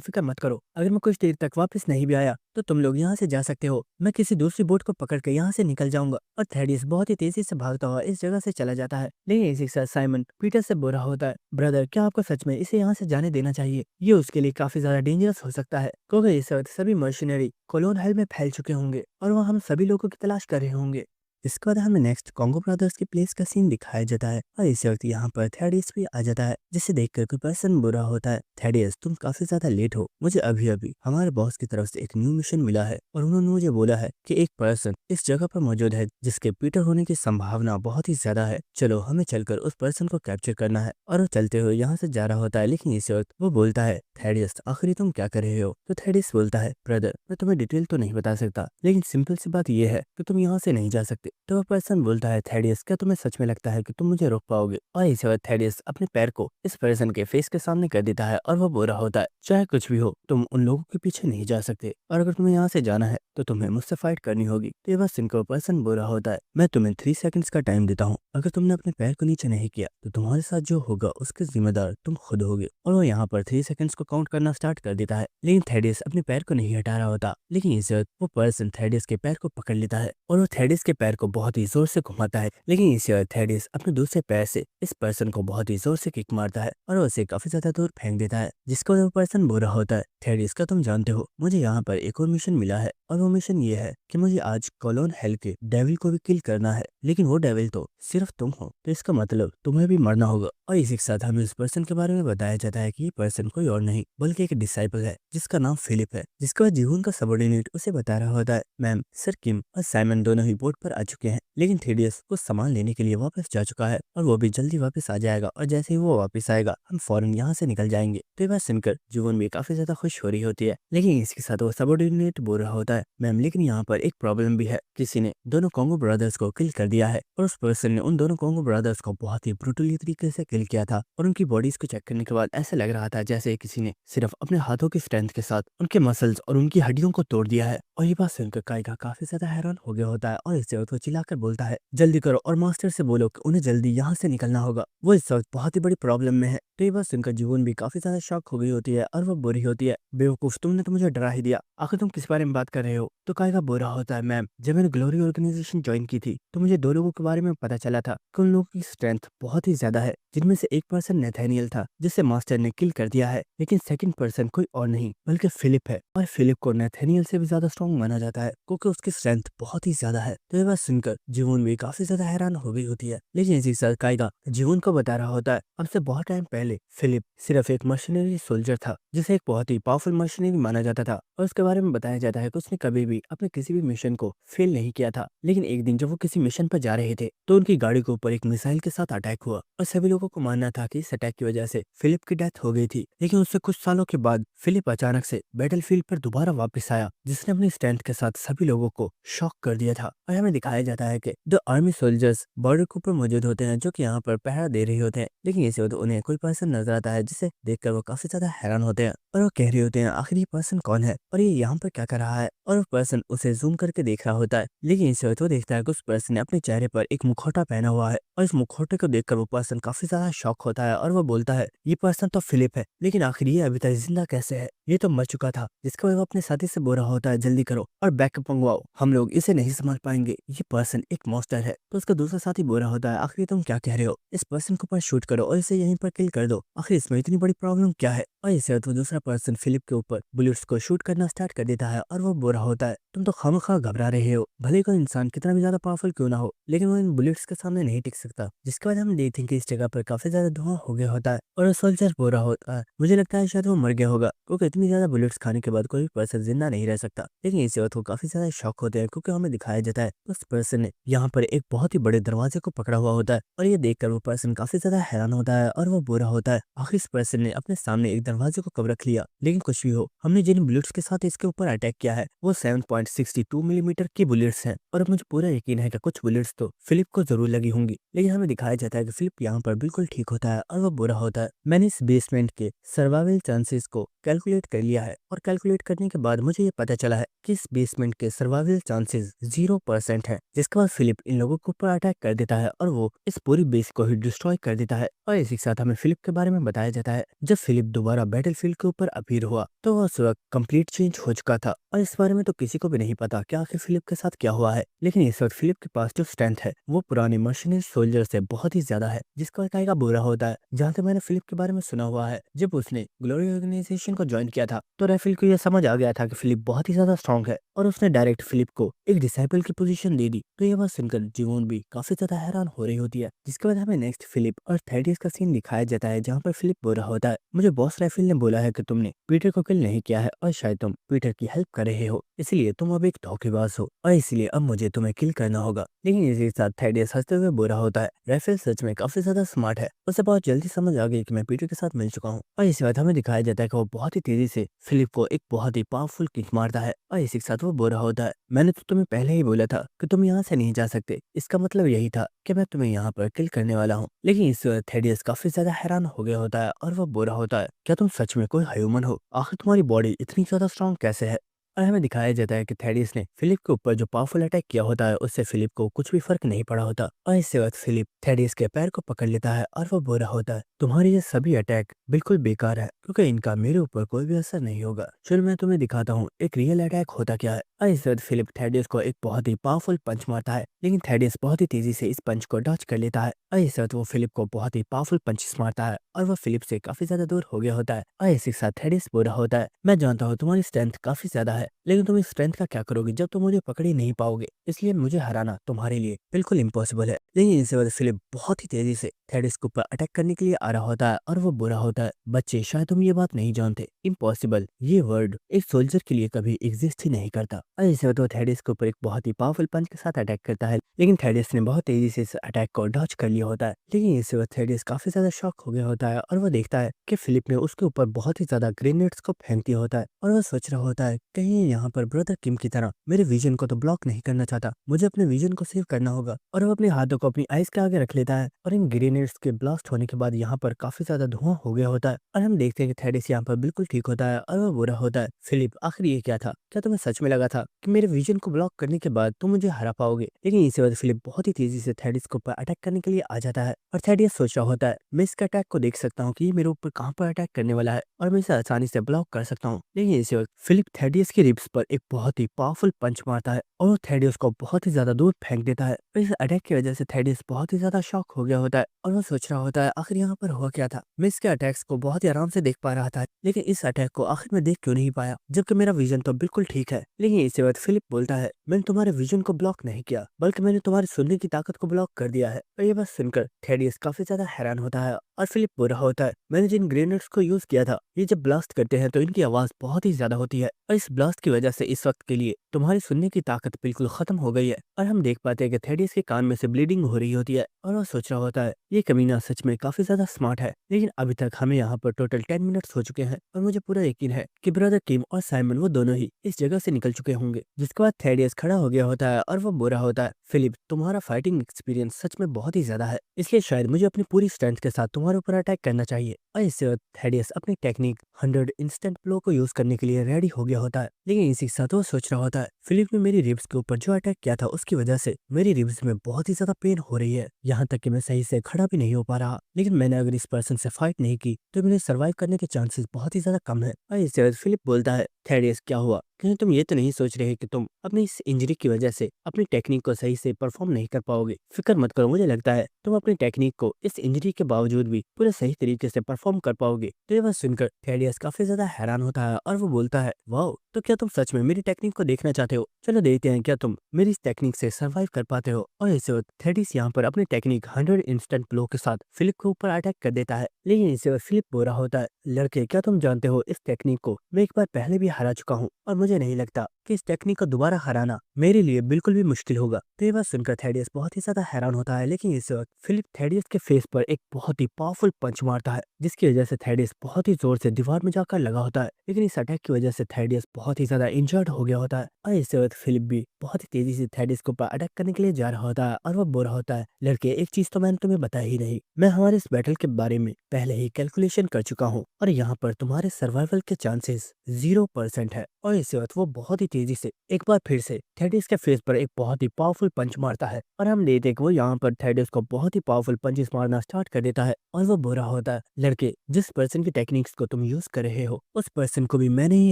फिक्र मत करो, अगर मैं कुछ देर तक वापस नहीं भी आया तो तुम लोग यहाँ से जा सकते हो, मैं किसी दूसरी बोट को पकड़ के यहाँ से निकल जाऊंगा। और थेडियस बहुत ही तेजी से भागता हुआ इस जगह से चला जाता है। लेकिन इसी के साथ साइमन पीटर से बुरा होता है, ब्रदर क्या आपको सच में इसे यहाँ से जाने देना चाहिए, ये उसके लिए काफी ज्यादा डेंजरस हो सकता है, क्योंकि इस वक्त सभी मर्शनरी कोलोन हेल में फैल चुके होंगे और वह हम सभी लोगों की तलाश कर रहे होंगे। इसके बाद हमें नेक्स्ट कॉन्गो ब्रदर्स की प्लेस का सीन दिखाया जाता है और इस वक्त यहाँ पर थेडियस भी आ जाता है, जिसे देखकर कोई पर्सन बुरा होता है, थेडियस तुम काफी ज्यादा लेट हो, मुझे अभी अभी हमारे बॉस की तरफ से एक न्यू मिशन मिला है और उन्होंने मुझे बोला है कि एक पर्सन इस जगह पर मौजूद है जिसके पीटर होने की संभावना बहुत ही ज्यादा है, चलो हमें चलकर उस पर्सन को कैप्चर करना है। और वो चलते हुए यहाँ से जा रहा होता है, लेकिन इस वक्त वो बोलता है, थेडियस आखिर तुम क्या कर रहे हो। तो थेडियस बोलता है, ब्रदर मैं तुम्हें डिटेल तो नहीं बता सकता, लेकिन सिंपल सी बात यह है कि तुम यहाँ से नहीं जा सकते। तो वह पर्सन बोलता है, थेडियस क्या तुम्हें सच में लगता है कि तुम मुझे रोक पाओगे। और इसी वक्त थेडियस अपने पैर को इस पर्सन के फेस के सामने कर देता है और वो बुरा होता है, चाहे कुछ भी हो तुम उन लोगों के पीछे नहीं जा सकते, और अगर तुम्हें यहाँ से जाना है तो तुम्हें मुझसे फाइट करनी होगी। तो ये बात सुनकर पर्सन बुरा होता है, मैं तुम्हें 3 सेकंड्स का टाइम देता हूँ, अगर तुमने अपने पैर को नीचे नहीं किया तो तुम्हारे साथ जो होगा उसके जिम्मेदार तुम खुद होगे। और वो यहाँ पर 3 सेकंड्स को काउंट करना स्टार्ट कर देता है, लेकिन थेडियस अपने पैर को नहीं हटा रहा होता। लेकिन इस वक्त वो पर्सन थेडियस के पैर को पकड़ लेता है और वो थेडियस के पैर को बहुत ही जोर से घुमाता है। लेकिन इस वक्त थेडियस अपने दूसरे पैर से इस पर्सन को बहुत ही जोर से किक मारता है और उसे काफी ज्यादा दूर फेंक देता है, जिसको वो पर्सन बुरा होता है, थेडियस का तुम जानते हो मुझे यहाँ पर एक और मिशन मिला है और वो मिशन ये है कि मुझे आज कोलोन हेल के डेविल को भी किल करना है, लेकिन वो डेविल तो सिर्फ तुम हो, तो इसका मतलब तुम्हें भी मरना होगा। और इसी के साथ हमें उस पर्सन के बारे में बताया जाता है कि ये पर्सन कोई और नहीं बल्कि एक डिसाइपल है जिसका नाम फिलिप है, जिसके बाद जीवन का सबॉर्डिनेट उसे बता रहा होता है, मैम सर किम और साइमन दोनों ही बोट पर आ चुके हैं, लेकिन थेडियस को सामान लेने के लिए वापस जा चुका है और वो भी जल्दी वापस आ जाएगा, और जैसे ही वो वापस आएगा हम फौरन यहाँ से निकल जाएंगे। तो ये बात सुनकर जीवन भी काफी ज्यादा खुश हो रही होती है, लेकिन इसके साथ वो सबॉर्डिनेट बोल रहा होता है, मैम लेकिन यहाँ पर एक प्रॉब्लम भी है, किसी ने दोनों कॉन्गो ब्रदर्स को किल कर दिया है और उस पर्सन ने उन दोनों कॉन्गो ब्रदर्स को बहुत ही ब्रूटली तरीके से किल किया था और उनकी बॉडीज को चेक करने के बाद ऐसा लग रहा था जैसे किसी ने सिर्फ अपने हाथों की स्ट्रेंथ के साथ उनके मसल्स और उनकी हड्डियों को तोड़ दिया है। और ये बात सुनकर काइगा काफी ज्यादा हैरान हो गया होता है और इस वक्त वो चिल्लाकर बोलता है, जल्दी करो और मास्टर से बोलो कि उन्हें जल्दी यहाँ से निकलना होगा, वो इस वक्त बहुत ही बड़ी प्रॉब्लम में है। तो ये बात सुनकर जीवन भी काफी ज्यादा शॉक हो गई होती है और वो बुरी होती है, बेवकूफ तुमने तो मुझे डरा ही दिया, आखिर तुम किस बारे में बात कर रहे हो। तो काइगा बुरा होता है, मैम जब मैंने ग्लोरी ऑर्गेनाइजेशन ज्वाइन की थी तो मुझे 2 लोगों के बारे में पता चला था कि उन लोगों की स्ट्रेंथ बहुत ही ज्यादा है, जिनमें से एक पर्सन नेथानियल था जिसे मास्टर ने किल कर दिया है, लेकिन सेकंड पर्सन कोई और नहीं बल्कि फिलिप है, और फिलिप को नेथानियल से भी ज्यादा स्ट्रॉन्ग माना जाता है क्योंकि उसकी स्ट्रेंथ बहुत ही ज्यादा है। तो ये बात सुनकर जीवन भी काफी ज्यादा हैरान हो गई होती है, लेकिन इसी साथ काइगा जीवन को बता रहा होता है, अब से बहुत टाइम पहले फिलिप सिर्फ एक मशीनरी सोल्जर था जिसे एक बहुत ही पावरफुल मशीनरी माना जाता था, और उसके बारे में बताया जाता है कि उसने कभी भी अपने किसी भी मिशन को फेल नहीं किया था। लेकिन एक दिन जब वो किसी मिशन पर जा रहे थे तो उनकी गाड़ी के ऊपर एक मिसाइल के साथ अटैक हुआ और सभी लोगों को मानना था कि इस अटैक की वजह से फिलिप की डेथ हो गई थी। लेकिन उससे कुछ सालों के बाद फिलिप अचानक से बैटलफील्ड पर दोबारा वापस आया, जिसने अपनी स्ट्रेंथ के साथ सभी लोगों को शॉक कर दिया था। और हमें दिखाया जाता है कि 2 आर्मी सोल्जर्स बॉर्डर के ऊपर मौजूद होते हैं जो कि यहाँ पर पहरा दे रहे होते हैं, लेकिन इसे वक्त उन्हें कोई पर्सन नजर आता है जिसे देखकर वो काफी ज्यादा हैरान होते हैं और वो कह रहे होते हैं आखिर ये पर्सन कौन है और ये यहाँ पर क्या कर रहा है। और वो पर्सन उसे जूम करके देख रहा होता है। लेकिन इस वक्त वो देखता है कि उस पर्सन ने अपने चेहरे पर एक मुखौटा पहना हुआ है और इस मुखौटे को देखकर वो पर्सन काफी ज्यादा शॉक होता है और वो बोलता है ये पर्सन तो फिलिप है, लेकिन आखिर ये अभी तक जिंदा कैसे है? ये तो मर चुका था। जिसके बाद वो अपने साथी से बोल रहा होता है जल्दी करो और बैकअप मंगवाओ, हम लोग इसे नहीं संभाल पाएंगे, ये पर्सन एक मॉन्स्टर है। तो उसका दूसरा साथी बोल रहा होता है आखिर तुम क्या कह रहे हो, इस पर्सन के ऊपर शूट करो और इसे यहीं पर किल कर दो, आखिर इसमें इतनी बड़ी प्रॉब्लम क्या है? और इसे तो दूसरा पर्सन फिलिप के ऊपर बुलेट्स को शूट करना स्टार्ट कर देता है और वो बोल रहा होता है तुम तो खामखा घबरा रहे हो, भले कोई इंसान कितना भी ज्यादा पावरफुल क्यों ना हो, लेकिन वो इन बुलेट्स के सामने नहीं टिक सकता। जिसके बाद हम देखते हैं कि इस जगह पर काफी ज्यादा धुआं हो गया होता है और सोल्जर बोल रहा होता है मुझे लगता है शायद वो मर गया होगा, क्योंकि इतनी ज्यादा बुलेट्स खाने के बाद कोई भी पर्सन जिंदा नहीं रह सकता। लेकिन इस वक्त वो काफी ज्यादा शॉक होते हैं, क्योंकि हमें दिखाया जाता है उस पर्सन ने यहाँ पर एक बहुत ही बड़े दरवाजे को पकड़ा हुआ होता है और ये देखकर वो पर्सन काफी ज्यादा हैरान होता है और वो बोल रहा होता है आखिर इस पर्सन ने अपने सामने एक दरवाजे को कब रख लिया। लेकिन कुछ भी हो, हमने जिन बुलेट्स के साथ इसके ऊपर अटैक किया है वो 7.62 मिलीमीटर की बुलेट्स हैं और अब मुझे पूरा यकीन है कि कुछ बुलेट्स तो फिलिप को जरूर लगी होंगी। लेकिन हमें दिखाया जाता है कि फिलिप यहाँ पर बिल्कुल ठीक होता है और वो बुरा होता है मैंने इस बेसमेंट के सर्वाइवल चांसेस को कैलकुलेट कर लिया है और कैलकुलेट करने के बाद मुझे ये पता चला है कि इस बेसमेंट के सर्वाइवल चांसेस 0% है। जिसके बाद फिलिप इन लोगों के ऊपर अटैक कर देता है और वो इस पूरी बेस को ही डिस्ट्रॉय कर देता है। और इसी के साथ हमें फिलिप के बारे में बताया जाता है जब फिलिप दोबारा बैटलफील्ड के ऊपर अपीयर हुआ तो वह उस वक्त कंप्लीट चेंज हो चुका था और इस बारे में तो किसी को भी नहीं पता कि आखिर फिलिप के साथ क्या हुआ है। लेकिन इस वक्त फिलिप के पास जो स्ट्रेंथ है वो पुराने मशीनरी सोल्जर से बहुत ही ज्यादा है। जिसका का बुरा होता है जहाँ से मैंने फिलिप के बारे में सुना हुआ है, जब उसने ग्लोरी ऑर्गेनाइजेशन को ज्वाइन किया था तो राफेल को यह समझ आ गया था कि फिलिप बहुत ही ज्यादा स्ट्रांग है और उसने डायरेक्ट फिलिप को एक डिसाइपल की पोजीशन दे दी। तो यह बात सुनकर जीवोन भी काफी ज्यादा हैरान हो रही होती है। जिसके बाद हमें नेक्स्ट फिलिप और थेडियस का सीन दिखाया जाता है जहाँ पर फिलिप बोल रहा होता है मुझे बॉस राफेल ने बोला है कि तुमने पीटर को किल नहीं किया है और शायद तुम पीटर की हेल्प कर रहे हो, इसलिए तुम अब एक धोखेबाज हो और इसलिए अब मुझे तुम्हें किल करना होगा। लेकिन इसी के साथ थेडियस हंसते हुए बोल रहा होता है राफेल सच में काफी ज्यादा स्मार्ट है, उसे बहुत जल्दी समझ आ गई कि मैं पीटर के साथ मिल चुका हूँ। और इसी बात हमें दिखाया जाता है कि वो बहुत ही तेजी से फिलिप को एक बहुत ही पावरफुल किक मारता है और इसी के साथ वो बोल रहा होता है मैंने तो तुम्हें पहले ही बोला था कि तुम यहाँ से नहीं जा सकते, इसका मतलब यही था कि मैं तुम्हें यहाँ पर किल करने वाला हूँ। लेकिन इस वक्त थेडियस काफी ज्यादा हैरान हो गया होता है और वो बोल रहा होता है क्या तुम सच में कोई ह्यूमन हो, आखिर तुम्हारी बॉडी इतनी ज्यादा स्ट्रांग कैसे है? और हमें दिखाया जाता है कि थेडियस ने फिलिप के ऊपर जो पावरफुल अटैक किया होता है उससे फिलिप को कुछ भी फर्क नहीं पड़ा होता। और इसी वक्त फिलिप थेडियस के पैर को पकड़ लेता है और वो बोल रहा होता है तुम्हारे ये सभी अटैक बिल्कुल बेकार है, क्योंकि इनका मेरे ऊपर कोई भी असर नहीं होगा। चलो मैं तुम्हें दिखाता हूँ एक रियल अटैक होता क्या है। और इस वक्त फिलिप थेडियस को एक बहुत ही पावरफुल पंच मारता है, लेकिन थेडियस बहुत ही तेजी से इस पंच को डॉच कर लेता है। और इस वक्त वो फिलिप को बहुत ही पावरफुल पंचेस मारता है और वो फिलिप से काफी ज्यादा दूर हो गया होता है। और इसी के साथ थेडियस बोल रहा होता है मैं जानता हूँ तुम्हारी स्ट्रेंथ काफी ज्यादा है, लेकिन तुम इस स्ट्रेंथ का क्या करोगे जब तुम मुझे पकड़ ही नहीं पाओगे, इसलिए मुझे हराना तुम्हारे लिए बिल्कुल इम्पॉसिबल है। लेकिन इसी वजह फिलिप बहुत ही तेजी से थेडियस के ऊपर अटैक करने के लिए आ रहा होता है और वो बुरा होता है बच्चे शायद तुम ये बात नहीं जानते, इम्पॉसिबल ये वर्ड एक सोल्जर के लिए कभी एग्जिस्ट ही नहीं करता। और इसी वक्त वो थेडियस के ऊपर एक बहुत ही पावरफुल पंच के साथ अटैक करता है, लेकिन थेडियस ने बहुत तेजी से इस अटैक को डॉच कर लिया होता है। लेकिन इसी वक्त थेडियस काफी ज्यादा शॉक हो गया होता है और वो देखता है कि फिलिप ने उसके ऊपर बहुत ही ज्यादा ग्रेनेड्स को फेंक दिया होता है और वो सोच रहा होता है कहीं यहाँ पर ब्रदर किम की तरह मेरे विजन को तो ब्लॉक नहीं करना चाहता, मुझे अपने विजन को सेव करना होगा। और वो अपने हाथों को अपनी आइस के आगे रख लेता है और इन ग्रेनेड्स के ब्लास्ट होने के बाद यहाँ पर काफी ज्यादा धुआं हो गया होता है और हम देखते हैं कि थेडियस यहाँ पर बिल्कुल ठीक होता है और वो बुरा होता है फिलिप आखिर ये क्या था, क्या तुम्हें सच में लगा था कि मेरे विजन को ब्लॉक करने के बाद तुम मुझे हरा पाओगे? लेकिन इसी वक्त फिलिप बहुत ही तेजी से थेडियस के ऊपर अटैक करने के लिए आ जाता है और थेडियस सोच रहा होता है मैं इसके अटैक को देख सकता हूँ कि ये मेरे ऊपर कहाँ पर अटैक करने वाला है और मैं इसे आसानी से ब्लॉक कर सकता हूँ। लेकिन इसी वक्त फिलिप थेडियस की रिब्स पर एक बहुत ही पावरफुल पंच मारता है और वो थेडियस को बहुत ही ज्यादा दूर फेंक देता है। और इस अटैक की वजह से थेडियस बहुत ही ज्यादा शॉक हो गया होता है और वो सोच रहा होता है आखिर यहाँ पर हुआ क्या था। मैं इसके अटैक्स को बहुत ही आराम से देख पा रहा था, लेकिन इस अटैक को आखिर में देख क्यों नहीं पाया जबकि मेरा विजन तो बिल्कुल ठीक है। लेकिन इसी वक्त फिलिप बोलता है मैंने तुम्हारे विजन को ब्लॉक नहीं किया, बल्कि मैंने तुम्हारी सुनने की ताकत को ब्लॉक कर दिया है। और ये बात सुनकर थेडियस काफी ज्यादा हैरान होता है और फिलिप बोल रहा होता है मैंने जिन ग्रेनेड्स को यूज किया था ये जब ब्लास्ट करते हैं तो इनकी आवाज बहुत ही ज्यादा होती है और इस ब्लास्ट की वजह से इस वक्त के लिए तुम्हारी सुनने की ताकत बिल्कुल खत्म हो गई है। और हम देख पाते हैं कि थेडियस के कान में से ब्लीडिंग हो रही होती है और वो सोच रहा होता है ये कमीना सच में काफी ज्यादा स्मार्ट है। लेकिन अभी तक हमें यहाँ पर टोटल 10 मिनट्स हो चुके हैं और मुझे पूरा यकीन है कि ब्रदर किम और साइमन वो दोनों ही इस जगह से निकल चुके होंगे। जिसके बाद थेडियस खड़ा हो गया होता है और वो बोल रहा होता है फिलिप तुम्हारा फाइटिंग एक्सपीरियंस सच में बहुत ही ज्यादा है, इसलिए शायद मुझे अपनी पूरी स्ट्रेंथ के साथ तुम्हारे ऊपर अटैक करना चाहिए। और इससे थेडियस अपनी टेक्निक 100 इंस्टेंट ब्लो को यूज करने के लिए रेडी हो गया होता है, लेकिन इसी के साथ वो सोच रहा होता है फिलिप ने मेरी रिब्स के ऊपर जो अटैक किया था उसकी वजह से मेरी रिब्स में बहुत ही ज्यादा पेन हो रही है, यहाँ तक कि मैं सही से खड़ा भी नहीं हो पा रहा। लेकिन मैंने अगर इस पर्सन से फाइट नहीं की तो मेरे सर्वाइव करने के चांसेस बहुत ही ज्यादा कम है। और इसके बाद फिलिप बोलता है थेडियस क्या हुआ, कहीं तुम ये तो नहीं सोच रहे कि तुम अपनी इस इंजरी की वजह से अपनी टेक्निक को सही से परफॉर्म नहीं कर पाओगे? फिक्र मत करो, मुझे लगता है तुम अपनी टेक्निक को इस इंजरी के बावजूद भी पूरे सही तरीके से परफॉर्म कर पाओगे। तो ये बात सुनकर थेडियस काफी ज्यादा हैरान होता है और वो बोलता है वाओ, तो क्या तुम सच में मेरी टेक्निक को देखना चाहते हो? चलो देखते हैं क्या तुम मेरी इस टेक्निक से सर्वाइव कर पाते हो। और इसे वक्त थेडियस यहाँ पर अपनी टेक्निक 100 इंस्टेंट ब्लो के साथ फिलिप के ऊपर अटैक कर देता है, लेकिन इसे वक्त फिलिप बोल रहा होता है लड़के क्या तुम जानते हो इस टेक्निक को मैं एक बार पहले भी हरा चुका हूँ और मुझे नहीं लगता कि इस टेक्निक को दोबारा हराना मेरे लिए बिल्कुल भी मुश्किल होगा। तो ये बात सुनकर थेडियस बहुत ही ज्यादा हैरान होता है, लेकिन इस वक्त फिलिप थेडियस के फेस पर एक बहुत ही पावरफुल पंच मारता है, जिसकी वजह से थेडियस बहुत ही जोर से दीवार में जाकर लगा होता है। लेकिन इस अटैक की वजह से थेडियस बहुत ही ज्यादा इंजर्ड हो गया होता है और इस वक्त फिलिप भी बहुत ही तेजी से थेडियस के ऊपर अटैक करने के लिए जा रहा होता है और वो बोल रहा होता है लड़के एक चीज तो मैंने तुम्हें बताया ही नहीं, मैं हमारे इस बैटल के बारे में पहले ही कैलकुलेशन कर चुका हूँ और यहाँ पर तुम्हारे सर्वाइवल के चांसेस 0% है। और इस वक्त वो बहुत ही तेजी से एक बार फिर से थेडियस के फेस पर एक बहुत ही पावरफुल पंच मारता है और हम देखते हैं कि वो यहाँ पर थेडियस को बहुत ही पावरफुल पंचेस मारना स्टार्ट कर देता है और वो बोल रहा होता है लड़के जिस पर्सन की टेक्निक्स को तुम यूज कर रहे हो उस पर्सन को भी मैंने ही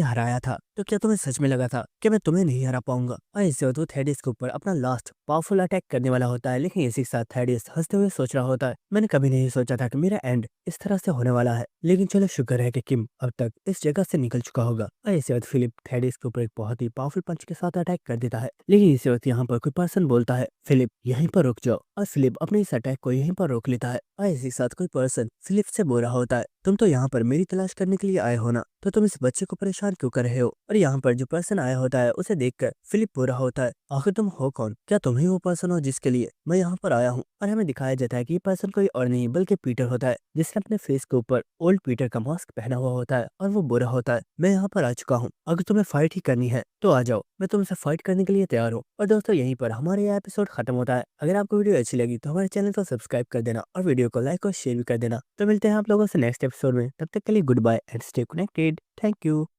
हराया था, तो क्या तुम्हें सच में लगा था कि मैं तुम्हें नहीं हरा पाऊंगा? और इस वक्त वो थेडियस के ऊपर अपना लास्ट पावरफुल अटैक करने वाला होता है, लेकिन इसी के साथ थेडियस हंसते हुए सोच रहा होता है मैंने कभी नहीं सोचा था कि मेरा एंड इस तरह से होने वाला है, लेकिन चलो शुक्र है कि किम अब तक इस जगह से निकल चुका होगा। और इसी वक्त फिलिप थेडियस के ऊपर एक बहुत ही पावरफुल पंच के साथ अटैक कर देता है, लेकिन इसी वक्त यहाँ पर कोई पर्सन बोलता है फिलिप यहीं पर रुक जाओ, और फिलिप अपने इस अटैक को यहीं पर रोक लेता है। और इसी के साथ कोई पर्सन फिलिप से बोल रहा होता है तुम तो यहाँ पर मेरी तलाश करने के लिए आए हो ना, तो तुम इस बच्चे को परेशान क्यों कर रहे हो? और यहाँ पर जो पर्सन आया होता है उसे देखकर फिलिप बोल रहा होता है आखिर तुम हो कौन, क्या तुम ही वो पर्सन हो जिसके लिए मैं यहाँ पर आया हूँ? और हमें दिखाया जाता है कि ये पर्सन कोई और नहीं बल्कि पीटर होता है, जिसने अपने फेस के ऊपर ओल्ड पीटर का मास्क पहना हुआ होता है और वो बोल रहा होता है मैं यहाँ पर आ चुका हूँ, अगर तुम्हें फाइट ही करनी है तो आ जाओ, मैं तुमसे फाइट करने के लिए तैयार हूँ। और दोस्तों यहीं पर हमारा यह एपिसोड खत्म होता है। अगर आपको वीडियो अच्छी लगी तो हमारे चैनल को सब्सक्राइब कर देना और वीडियो को लाइक और शेयर भी कर देना। तो मिलते हैं आप लोगों से नेक्स्ट एपिसोड में, तब तक के लिए good bye and stay connected. Thank you.